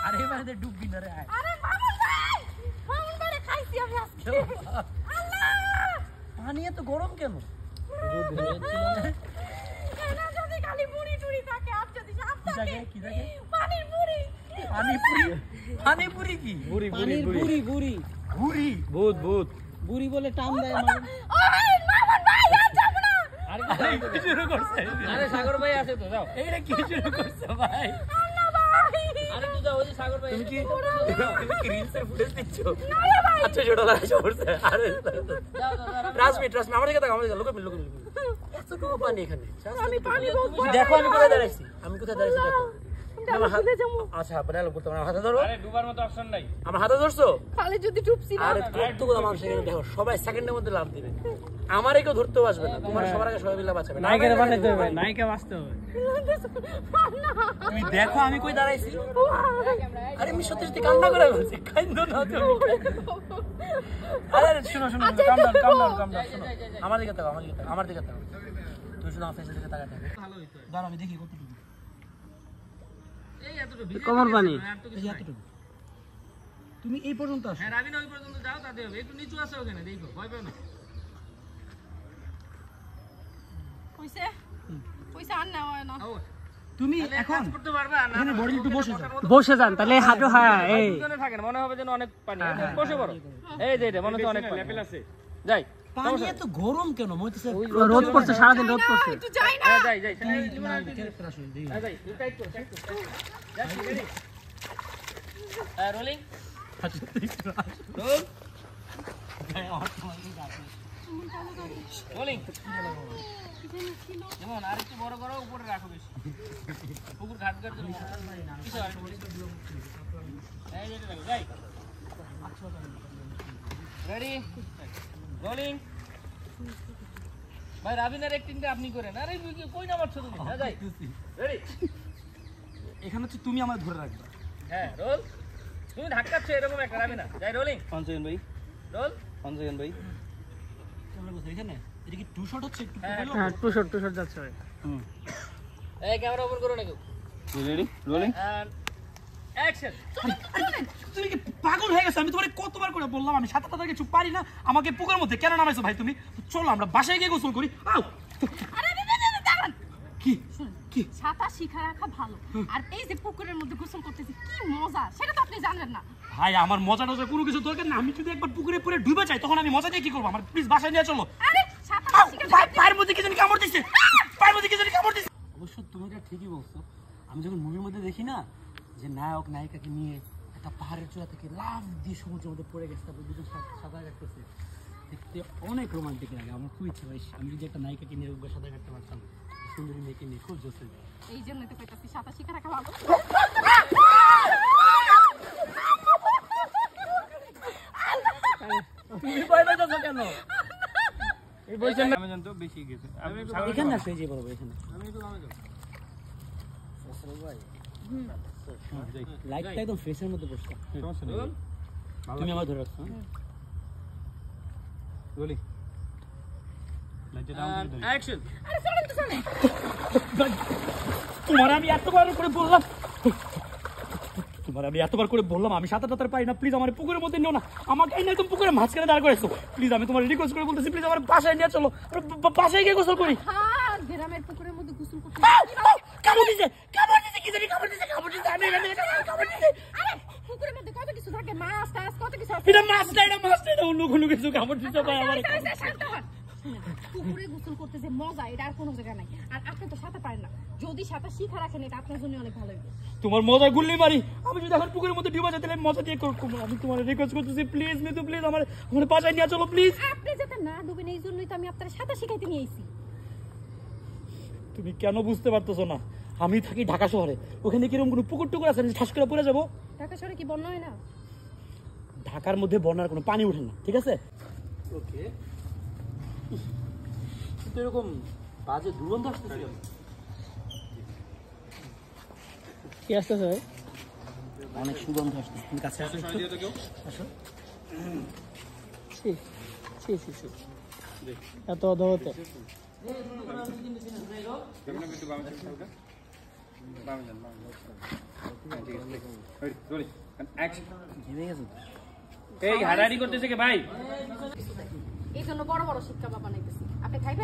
আরে মানে ডুববি না রে আরে মামুন ভাই মামুন ভাই খাইছি আমি আজকে আল্লাহ পানি এত গরম কেন এনা যদি খালি মুড়ি টুড়ি থাকে আর যদি সাপ থাকে কি থাকে পানির মুড়ি পানিপুরি কি বুড়ি বুড়ি বুড়ি বুড়ি ঘুরি ভূত ভূত বুড়ি বলে টান দেয় মামুন ওই মামুন ভাই আর যাব না আরে কি শুরু করছে আরে সাগর ভাই আছে তো যাও এইটা কি শুরু করছে ভাই আল্লাহ ভাই আরে তুই যাও ওই যে সাগর ভাই তুমি কি রিলসের ফুটেজ দিচ্ছ না রে ভাই আচ্ছা ছোট লাগা পড়ছে আরে যাও ট্রাস্ট মি আমার দিকে তাকাও লোক এতটুকু পানি এখানে আমি পানি বহুত দেখো আমি কোথায় দাঁড়াইছি দেখো ভুলে যাবো আচ্ছা আপনারা করতে আমার হাতে ধরো আরে ডুবার মতো অপশন নাই আমার হাতে ধরছো খালি যদি ডুবছি না আরে কতগুলো মানুষ এখানে দেখো সবাই সেকেন্ডের মধ্যে লাভ দিবে আমারে কেউ ধরতেও আসবে না তোমার সবার আগে সবাই মিলে বাঁচাবে নায়িকারে বানাইতে হবে নায়িকা বাঁচতে হবে তুমি দেখো আমি কই দাঁড়াইছি আরে আমি সত্যি সত্যি কান্না করে বলছি কান্দো না তুমি আরে শুনো কাম ডাউন শুনো আমার দিকে তাকাও তুমি শুধু আমার ফেসের দিকে তাকাতে ভালো হইতো দাঁড়াও আমি দেখি কতটুকু এই এতটুকু কমর পানি তুমি এই পর্যন্ত আসো হ্যাঁ রাবিন ওই পর্যন্ত যাও তাতে হবে একটু নিচু আছে ওখানে দেখো ভয় পাও না পয়সা আর না হয় না তুমি এখন করতে পারবা না এখানে বডি একটু বসে যান তাহলে হাঁটু হ্যাঁ এই দুজনে থাকেন মনে হবে যেন অনেক পানি বসে পড়ো এই যে এটা মনে হচ্ছে অনেক পানি আছে যাই পানি এত গরম কেন মনে হচ্ছে রোদ পড়ছে সারাদিন রোদ পড়ছে একটু যাই না যাই যাই যাই টাইট করো যাই রেডি রোলিং রোল রোলিং যেমন আরেকটু বড় করো উপরে রাখো বেশি পুকুর ঘাট ঘাট জন্য কিছু আর এই যে দেখো যাই রেডি রোলিং ভাই রাবিনের অ্যাক্টিংটা আপনি করেন আরে কই নামাচ্ছ তুমি যাই রেডি এখানে হচ্ছে তুমি আমার ধরে রাখবে হ্যাঁ রোল তুমি ধাক্কাচ্ছ এরকম একটা রাবিনা যাই রোলিং 5 সেকেন্ড ভাই রোল 5 সেকেন্ড ভাই ক্যামেরা কোথায় এখানে এটা কি টু শট হচ্ছে একটু হ্যাঁ টু শট যাচ্ছে ভাই এই ক্যামেরা ওপেন করো না কেউ রেডি রোলিং এন্ড অ্যাকশন তুমি কি পাগল হয়ে গেছো আমি তোমারে কতবার করে বললাম আমি সাঁতার টাতার কিছু পারি না আমাকে পুকুরের মধ্যে কেন নামাইছো ভাই তুমি চলো আমরা বাসায় গিয়ে গোসল করি আও আরে দাঁড়ান কি কি ছাতা শিখা রাখা ভালো আর এই যে পুকুরের মধ্যে গোসল করতেছি কি মজা সেটা তো আপনি জানেন না ভাই আমার মজা টজা কোনো কিছু দরকার না আমি যদি একবার পুকুরে পড়ে ডুবে যাই তখন আমি মজা দিয়ে কি করবো আমার প্লিজ বাসায় নিয়ে চলো আরে ছাতা শিখা পায়ের মধ্যে কি জানি কামড় দিচ্ছে অবশ্য তুমি এটা ঠিকই বলছো আমি যখন মুভির মধ্যে দেখি না যে নায়ক নায়িকাকে নিয়ে একটা পাহাড়ের চূড়া থেকে লাফ দিয়ে সমুদ্রের মধ্যে পড়ে গেছে তারপর দুজন সাঁতার কাটতেছে দেখতে অনেক রোমান্টিক লাগে আমার খুব ইচ্ছে ভাই আমি যদি একটা নায়িকাকে নিয়ে সাঁতার কাটতে পারতাম সুন্দরী মেয়েকে নিয়ে খুব জোর এই জন্যই তো কইতাছি ছাতা শিখা রাখা ভালো তুমি ভয় পাইছো কেন এই বলছেন না আমি জানতো বেশি গেছে আমি এখানে না সেই যে বড় এখানে আমি তো নামে যাও লাইটটা একদম ফেসের মধ্যে পড়ছে তুমি আমার ধরে রাখছো রোলিং লাইটটা ডাউন করে দাও অ্যাকশন আরে চলেন তো চলেন তোমার আমি এতবার করে বললাম আমি সাঁতার টাতার পারি না প্লিজ আমার পুকুরের মধ্যে নিও না আমাকে এই একদম পুকুরের মাঝখানে দাঁড় করেছো প্লিজ আমি তোমার রিকোয়েস্ট করে বলতেছি প্লিজ আমার বাসায় নিয়ে চলো বাসায় গিয়ে গোসল করি হ্যাঁ গ্রামের পুকুরের মধ্যে গোসল করতে কামড় দিছে কি জানি কামড় দিছে আমি কামড় দিছে আরে পুকুরের মধ্যে কত কিছু থাকে মাছ টাছ কত কিছু আছে এটা মাছ না অন্য কোনো কিছু কামড় দিছে ভাই আমার শান্ত হন পুকুরে গোসল করতে যে মজা এটা আর কোনো জায়গা নাই আর আপনি তো সাঁতার পারেন না যদি সাঁতার শিখা রাখেন এটা আপনার জন্য অনেক ভালো হবে তোমার মজা গুল্লি মারি আমি যদি এখন পুকুরের মধ্যে ডুবে যেতে মজা দিয়ে আমি তোমার রিকোয়েস্ট করতেছি প্লিজ মিতু প্লিজ আমার বাসায় নিয়ে চলো প্লিজ আপনি যাতে না ডুবেন এই জন্যই তো আমি আপনার সাঁতার শিখাইতে নিয়ে আইছি তুমি কেন বুঝতে পারতেছো না আমি থাকি ঢাকা শহরে ওখানে কিরকম কোনো পুকুর টুকুর আছে ঠাস করে পড়ে যাবো ঢাকা শহরে কি বন্যা হয় না ঢাকার মধ্যে বন্যার কোনো পানি ওঠে না ঠিক আছে ওকে কিন্তু এরকম বাজে দুর্গন্ধ আসতেছে কি আসতেছে ভাই অনেক সুগন্ধ আসছে তুমি কাছে আসো আসো এত অধরতে ঘেমে গেছো তো? এই হাড়াহাড়ি করতেছে কে ভাই? এই জন্য বড় বড় শিক্ষা বানাইতেছি। আপনি খাইবেন?